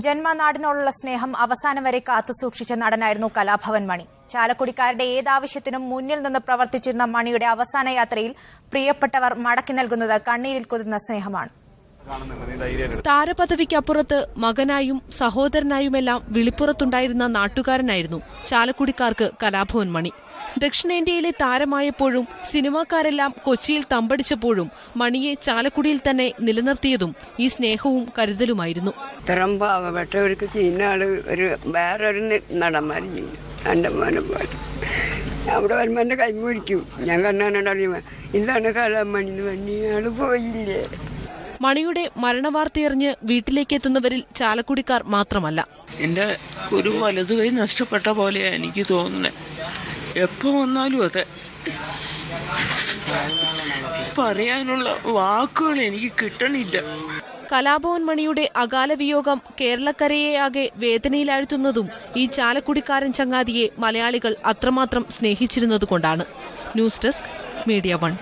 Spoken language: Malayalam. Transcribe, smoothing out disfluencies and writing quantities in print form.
ജന്മനാടിനോടുള്ള സ്നേഹം അവസാനം വരെ കാത്തുസൂക്ഷിച്ച നടനായിരുന്നു കലാഭവൻ മണി. ചാലക്കുടിക്കാരുടെ ഏതാവശ്യത്തിനും മുന്നിൽ നിന്ന് പ്രവർത്തിച്ചിരുന്ന മണിയുടെ അവസാന യാത്രയിൽ പ്രിയപ്പെട്ടവർ മടക്കി നൽകുന്നത് കണ്ണീരിൽ കുതിർന്ന സ്നേഹമാണ്. താരപദവിക്കപ്പുറത്ത് മകനായും സഹോദരനായുമെല്ലാം വിളിപ്പുറത്തുണ്ടായിരുന്ന നാട്ടുകാരനായിരുന്നു ചാലക്കുടിക്കാർക്ക് കലാഭവൻ മണി. ദക്ഷിണേന്ത്യയിലെ താരമായപ്പോഴും സിനിമാക്കാരെല്ലാം കൊച്ചിയിൽ തമ്പടിച്ചപ്പോഴും മണിയെ ചാലക്കുടിയിൽ തന്നെ നിലനിർത്തിയതും ഈ സ്നേഹവും കരുതലുമായിരുന്നു. ഇത്തരം പാവപ്പെട്ടവർക്ക് ചെയ്യുന്ന വേറൊരു നടന്മാരും അവിടെ വരുമ്പോ എന്റെ കൈ പിടിക്കും. ഞാൻ കണ്ണാനറിയുമ്പോ ഇതാണ് കലാമണി മണി ആള് പോയില്ലേ. മണിയുടെ മരണവാർത്തയറിഞ്ഞ് വീട്ടിലേക്ക് എത്തുന്നവരിൽ ചാലക്കുടിക്കാർ മാത്രമല്ല. എന്റെ ഒരു വലതു കൈ നഷ്ടപ്പെട്ട പോലെയാ എനിക്ക് തോന്നുന്നത്. എപ്പോ വന്നാലും അതെ, പറയാനുള്ള വാക്കുകൾ എനിക്ക് കിട്ടണില്ല. കലാഭവൻ മണിയുടെ അകാല വിയോഗം കേരളക്കരയെ ആകെ വേദനയിലാഴ്ത്തുന്നതും ഈ ചാലക്കുടിക്കാരൻ ചങ്ങാതിയെ മലയാളികൾ അത്രമാത്രം സ്നേഹിച്ചിരുന്നതുകൊണ്ടാണ്. News desk, media 1.